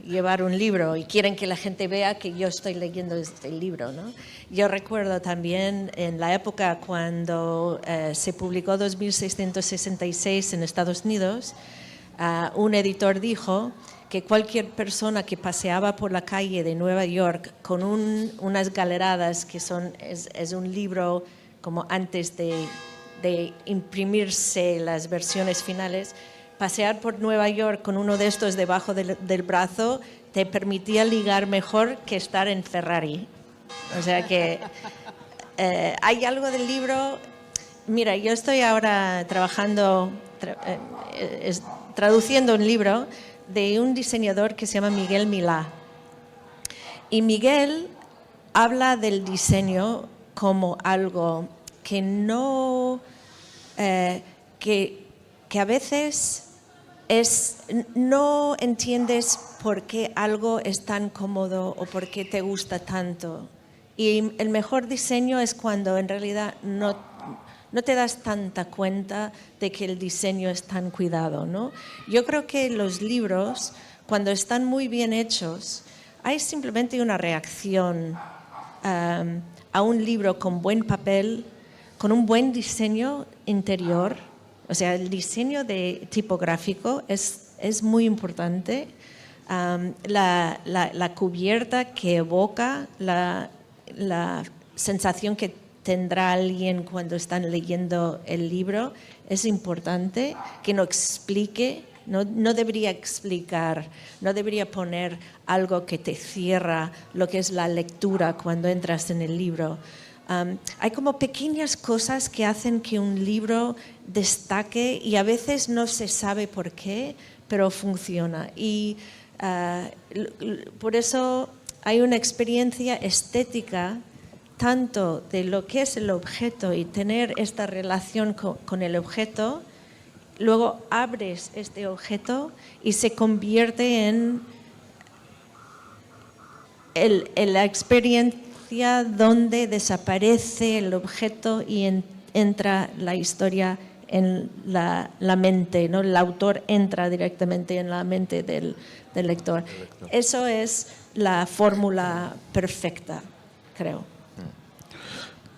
llevar un libro y quieren que la gente vea que yo estoy leyendo este libro, ¿no? Yo recuerdo también en la época cuando se publicó 2666 en Estados Unidos, un editor dijo que cualquier persona que paseaba por la calle de Nueva York con unas galeradas que es un libro como antes de imprimirse las versiones finales, pasear por Nueva York con uno de estos debajo del brazo te permitía ligar mejor que estar en Ferrari. O sea que hay algo del libro. Mira, yo estoy ahora traduciendo un libro de un diseñador que se llama Miguel Milá. Y Miguel habla del diseño como algo que no... que a veces no entiendes por qué algo es tan cómodo o por qué te gusta tanto. Y el mejor diseño es cuando en realidad no te das tanta cuenta de que el diseño es tan cuidado, ¿no? Yo creo que los libros, cuando están muy bien hechos, hay simplemente una reacción a un libro con buen papel, con un buen diseño interior. O sea, el diseño tipográfico es muy importante. La cubierta que evoca la sensación que tendrá alguien cuando están leyendo el libro es importante, que no explique, no debería explicar, no debería poner algo que te cierra lo que es la lectura cuando entras en el libro. Hay como pequeñas cosas que hacen que un libro destaque y a veces no se sabe por qué, pero funciona. Y por eso hay una experiencia estética tanto de lo que es el objeto y tener esta relación con el objeto, luego abres este objeto y se convierte en la experiencia donde desaparece el objeto y entra la historia en la mente, ¿no? El autor entra directamente en la mente del lector. Eso es la fórmula perfecta, creo.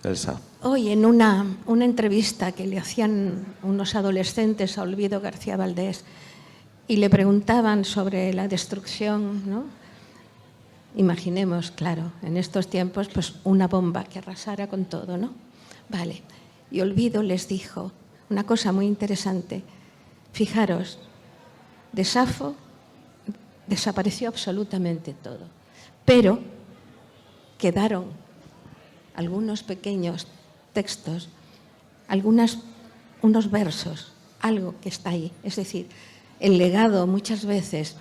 Elsa. Hoy en una entrevista que le hacían unos adolescentes a Olvido García Valdés y le preguntaban sobre la destrucción, ¿no? Imaginemos, claro, en estos tiempos, pues una bomba que arrasara con todo, ¿no? Vale. Y Olvido les dijo una cosa muy interesante. Fijaros, de Safo desapareció absolutamente todo, pero quedaron algunos pequeños textos, unos versos, algo que está ahí. Es decir, el legado muchas veces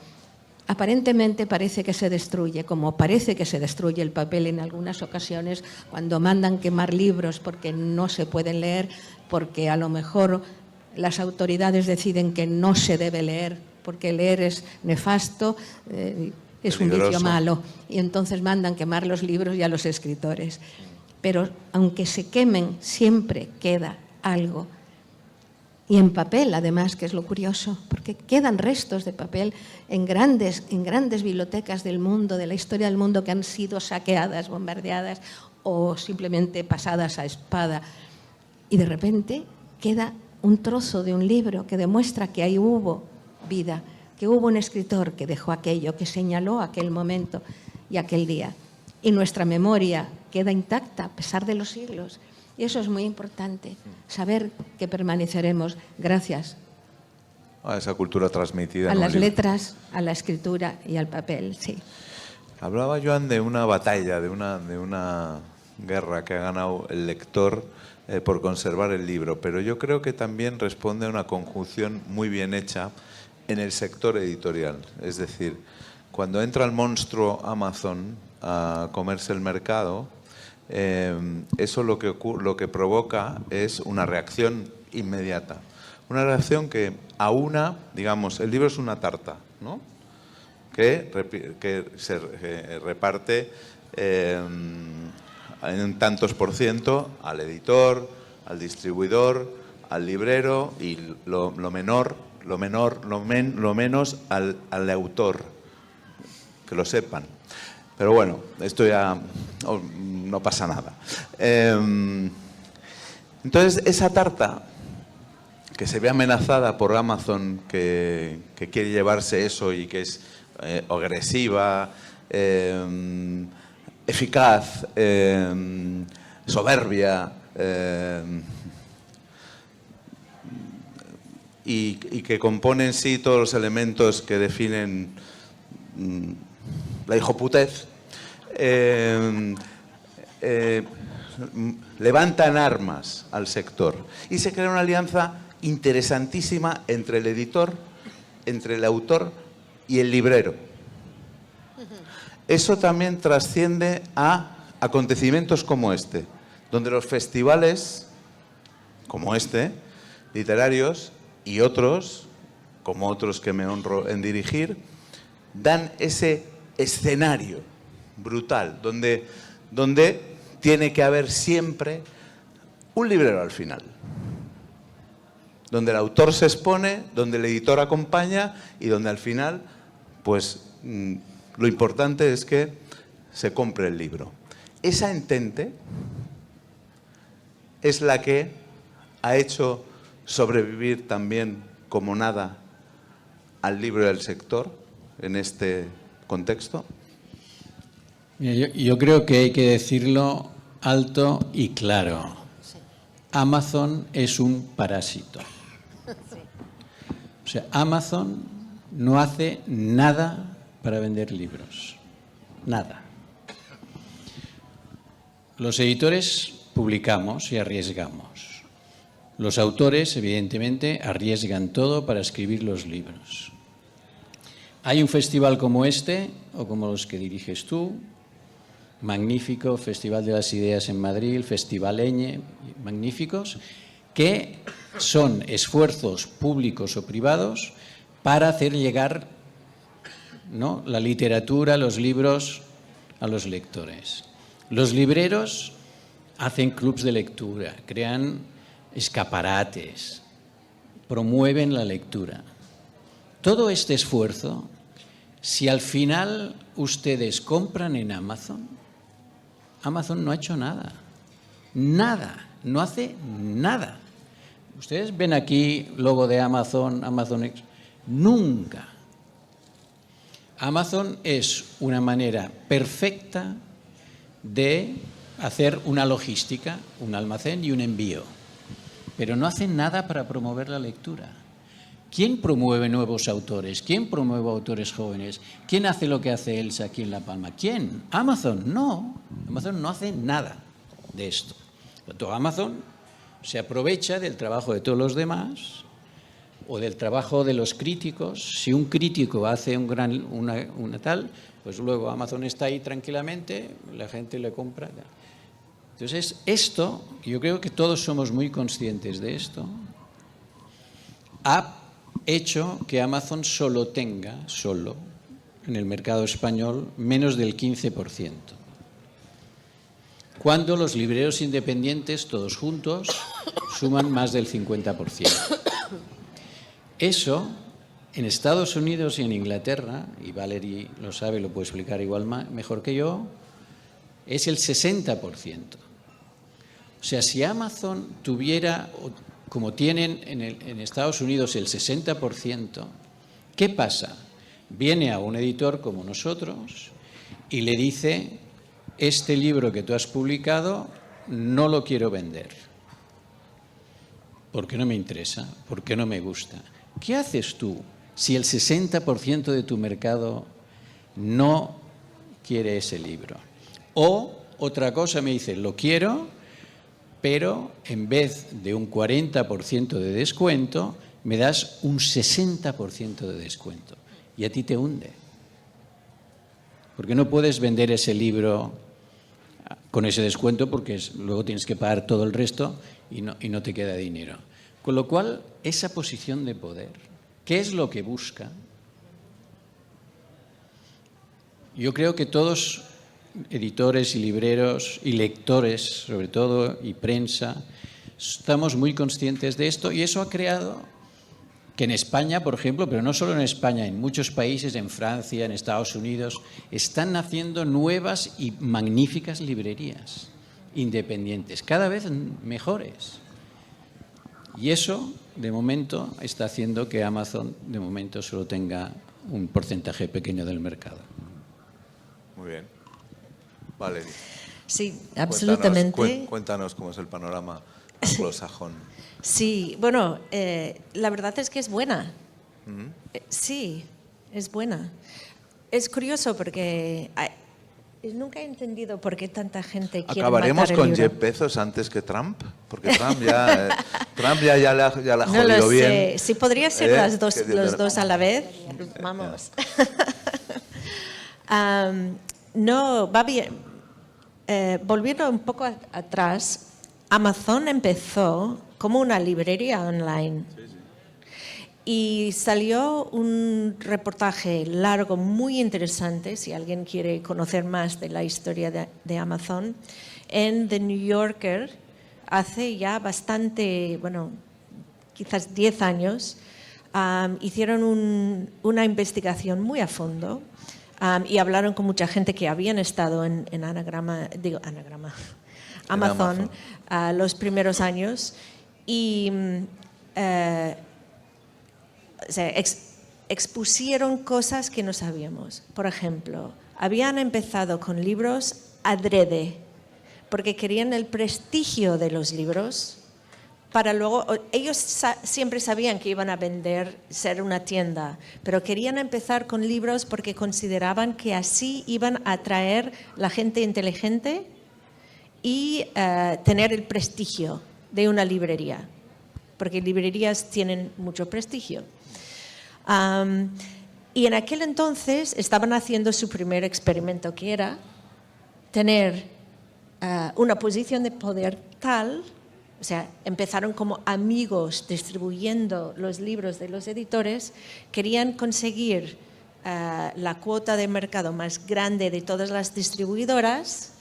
aparentemente parece que se destruye, como parece que se destruye el papel en algunas ocasiones cuando mandan quemar libros porque no se pueden leer, porque a lo mejor las autoridades deciden que no se debe leer, porque leer es nefasto, es un vicio malo, y entonces mandan quemar los libros y a los escritores. Pero aunque se quemen, siempre queda algo. Y en papel, además, que es lo curioso, porque quedan restos de papel en grandes bibliotecas del mundo, de la historia del mundo, que han sido saqueadas, bombardeadas o simplemente pasadas a espada. Y de repente queda un trozo de un libro que demuestra que ahí hubo vida, que hubo un escritor que dejó aquello, que señaló aquel momento y aquel día. Y nuestra memoria queda intacta a pesar de los siglos. Y eso es muy importante, saber que permaneceremos gracias A esa cultura transmitida. a en un las libro. letras, a la escritura y al papel, sí. Hablaba Joan de una batalla, de una guerra que ha ganado el lector por conservar el libro, pero yo creo que también responde a una conjunción muy bien hecha en el sector editorial. Es decir, cuando entra el monstruo Amazon a comerse el mercado, eso lo que provoca es una reacción inmediata. Una reacción que aúna, digamos, el libro es una tarta, ¿no? que se reparte en tantos por ciento al editor, al distribuidor, al librero y lo menos al autor, que lo sepan. Pero bueno, esto ya no pasa nada. Entonces, esa tarta que se ve amenazada por Amazon, que quiere llevarse eso y que es agresiva, eficaz, soberbia, y que compone en sí todos los elementos que definen la hijoputez, levanta en armas al sector y se crea una alianza interesantísima entre el editor, entre el autor y el librero. Eso también trasciende a acontecimientos como este, donde los festivales, como este, literarios y otros, como otros que me honro en dirigir, dan ese escenario brutal, donde tiene que haber siempre un librero al final, donde el autor se expone, donde el editor acompaña y donde al final, pues lo importante es que se compre el libro. Esa entente es la que ha hecho sobrevivir también como nada al libro del sector en este contexto. Mira, yo creo que hay que decirlo alto y claro. Amazon es un parásito. O sea, Amazon no hace nada para vender libros. Nada. Los editores publicamos y arriesgamos. Los autores, evidentemente, arriesgan todo para escribir los libros. Hay un festival como este, o como los que diriges tú, magnífico, Festival de las Ideas en Madrid, el Festival Eñe, magníficos, que son esfuerzos públicos o privados para hacer llegar, ¿no?, la literatura, los libros a los lectores. Los libreros hacen clubs de lectura, crean escaparates, promueven la lectura. Todo este esfuerzo, si al final ustedes compran en Amazon, Amazon no ha hecho nada. Nada, no hace nada. Ustedes ven aquí logo de Amazon, Amazon X. Nunca. Amazon es una manera perfecta de hacer una logística, un almacén y un envío. Pero no hacen nada para promover la lectura. ¿Quién promueve nuevos autores? ¿Quién promueve autores jóvenes? ¿Quién hace lo que hace Elsa aquí en La Palma? ¿Quién? Amazon. No. Amazon no hace nada de esto. Por tanto, Amazon se aprovecha del trabajo de todos los demás o del trabajo de los críticos. Si un crítico hace una tal, pues luego Amazon está ahí tranquilamente, la gente le compra. Entonces, esto, yo creo que todos somos muy conscientes de esto, ha hecho que Amazon solo tenga, en el mercado español, menos del 15%. Cuando los libreros independientes, todos juntos, suman más del 50%. Eso, en Estados Unidos y en Inglaterra, y Valerie lo sabe, lo puede explicar igual mejor que yo, es el 60%. O sea, si Amazon tuviera, como tienen en Estados Unidos, el 60%, ¿qué pasa? Viene a un editor como nosotros y le dice: este libro que tú has publicado no lo quiero vender, porque no me interesa, porque no me gusta. ¿Qué haces tú si el 60% de tu mercado no quiere ese libro? O otra cosa me dice, lo quiero, pero en vez de un 40% de descuento, me das un 60% de descuento. Y a ti te hunde. Porque no puedes vender ese libro con ese descuento porque luego tienes que pagar todo el resto y no te queda dinero. Con lo cual, esa posición de poder, ¿qué es lo que busca? Yo creo que todos, editores y libreros y lectores, sobre todo, y prensa, estamos muy conscientes de esto y eso ha creado que en España, por ejemplo, pero no solo en España, en muchos países, en Francia, en Estados Unidos, están naciendo nuevas y magníficas librerías independientes, cada vez mejores. Y eso, de momento, está haciendo que Amazon, de momento, solo tenga un porcentaje pequeño del mercado. Muy bien. Vale. Sí, absolutamente. Cuéntanos cómo es el panorama anglosajón. Sí, bueno, la verdad es que es buena. Sí, es buena. Es curioso porque nunca he entendido por qué tanta gente quiere ¿Acabaremos matar el con libro. Jeff Bezos antes que Trump? Porque Trump ya la ha No jodido lo bien. sé. Si podría ser los dos a la vez, vamos. No, va bien. Volviendo un poco atrás, Amazon empezó como una librería online. Y salió un reportaje largo, muy interesante, si alguien quiere conocer más de la historia de Amazon, en The New Yorker, hace ya bastante, bueno, quizás 10 años, hicieron una investigación muy a fondo y hablaron con mucha gente que habían estado en Amazon los primeros años y o sea, expusieron cosas que no sabíamos. Por ejemplo, habían empezado con libros adrede, porque querían el prestigio de los libros, para luego, ellos siempre sabían que iban a vender, ser una tienda, pero querían empezar con libros porque consideraban que así iban a atraer la gente inteligente y tener el prestigio de una librería, porque librerías tienen mucho prestigio. Y en aquel entonces estaban haciendo su primer experimento, que era tener una posición de poder tal, o sea, empezaron como amigos distribuyendo los libros de los editores, querían conseguir la cuota de mercado más grande de todas las distribuidoras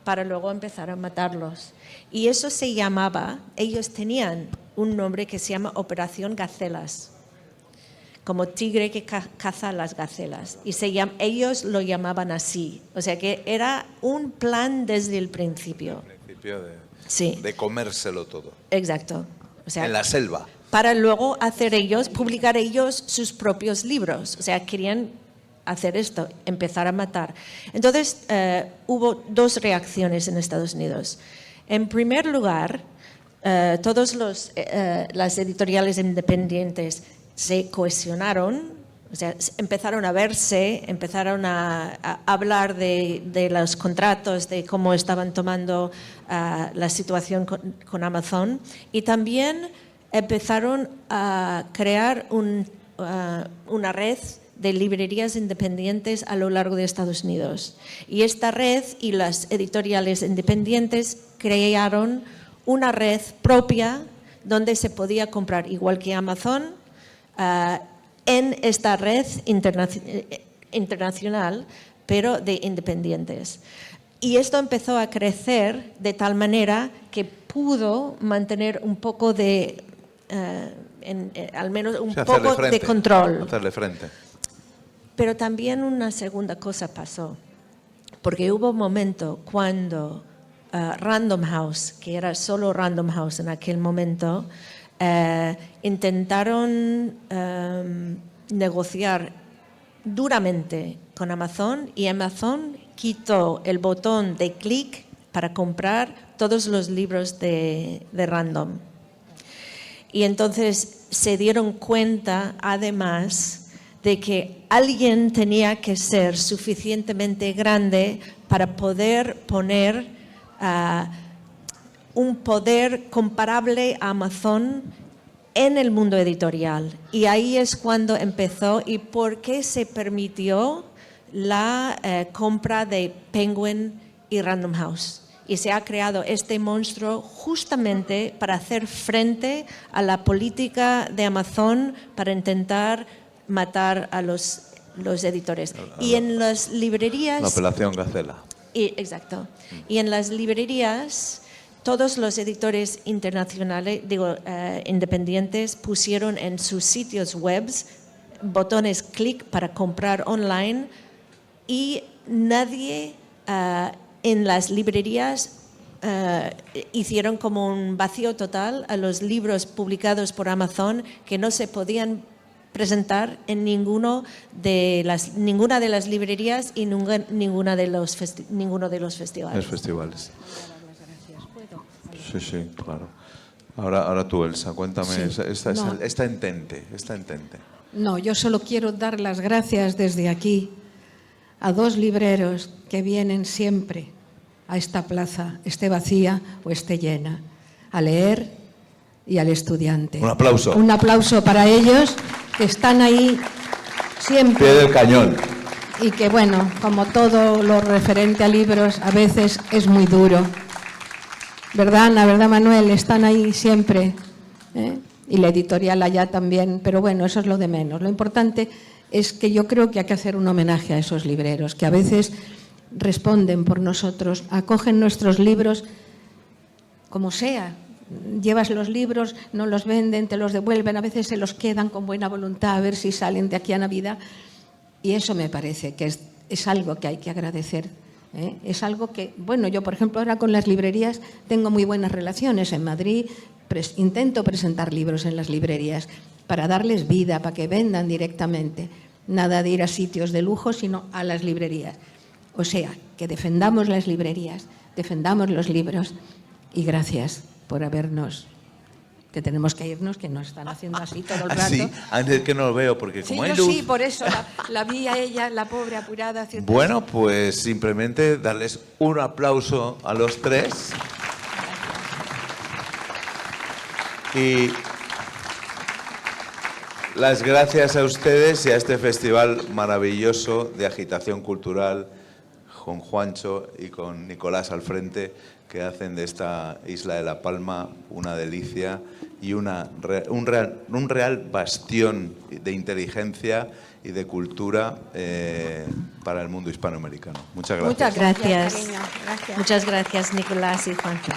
para luego empezar a matarlos. Y eso se llamaba, ellos tenían un nombre que se llama Operación Gacelas, como tigre que caza las gacelas. Y ellos lo llamaban así. O sea que era un plan desde el principio. El principio Sí. de comérselo todo. Exacto. O sea, En la selva. para luego publicar ellos sus propios libros. O sea, querían hacer esto, empezar a matar. Entonces, hubo dos reacciones en Estados Unidos. En primer lugar, todas las editoriales independientes se cohesionaron, o sea, empezaron a verse, empezaron a hablar de los contratos, de cómo estaban tomando la situación con Amazon, y también empezaron a crear una red de librerías independientes a lo largo de Estados Unidos. Y esta red y las editoriales independientes crearon una red propia donde se podía comprar, igual que Amazon, en esta red internacional, pero de independientes. Y esto empezó a crecer de tal manera que pudo mantener un poco de, al menos un poco de control. Hacerle frente. Pero también una segunda cosa pasó, porque hubo un momento cuando Random House, que era solo Random House en aquel momento, intentaron negociar duramente con Amazon y Amazon quitó el botón de clic para comprar todos los libros de Random. Y entonces se dieron cuenta, además, de que alguien tenía que ser suficientemente grande para poder poner un poder comparable a Amazon en el mundo editorial. Y ahí es cuando empezó y por qué se permitió la compra de Penguin y Random House. Y se ha creado este monstruo justamente para hacer frente a la política de Amazon para intentar matar a los editores. Y en las librerías... La operación Gacela. Exacto. Y en las librerías, todos los editores internacionales, independientes, pusieron en sus sitios web botones clic para comprar online y nadie en las librerías hicieron como un vacío total a los libros publicados por Amazon que no se podían presentar en ninguna de las librerías y ninguno de los festivales. Sí, claro. Ahora tú, Elsa, cuéntame, Sí. esta entente. No, yo solo quiero dar las gracias desde aquí a dos libreros que vienen siempre a esta plaza, esté vacía o esté llena, a leer y al estudiante. Un aplauso. Un aplauso para ellos, que están ahí siempre. Pie del cañón. Y que, bueno, como todo lo referente a libros, a veces es muy duro. ¿Verdad, Ana? ¿Verdad, Manuel? Están ahí siempre. Y la editorial allá también. Pero bueno, eso es lo de menos. Lo importante es que yo creo que hay que hacer un homenaje a esos libreros, que a veces responden por nosotros, acogen nuestros libros como sea. Llevas los libros, no los venden, te los devuelven, a veces se los quedan con buena voluntad a ver si salen de aquí a Navidad. Y eso me parece que es algo que hay que agradecer. Es algo que, bueno, yo por ejemplo ahora con las librerías tengo muy buenas relaciones en Madrid, intento presentar libros en las librerías para darles vida, para que vendan directamente. Nada de ir a sitios de lujo, sino a las librerías. O sea, que defendamos las librerías, defendamos los libros y gracias por habernos, que tenemos que irnos, que nos están haciendo así todo el rato. Sí, antes que no lo veo, porque como hay yo luz... sí, por eso la vi a ella, la pobre apurada. Haciendo Bueno, pues simplemente darles un aplauso a los tres. Y las gracias a ustedes y a este festival maravilloso de agitación cultural con Juancho y con Nicolás al frente, que hacen de esta isla de La Palma una delicia y un real bastión de inteligencia y de cultura para el mundo hispanoamericano. Muchas gracias. Muchas gracias. Cariño, gracias. Muchas gracias, Nicolás y Juancho.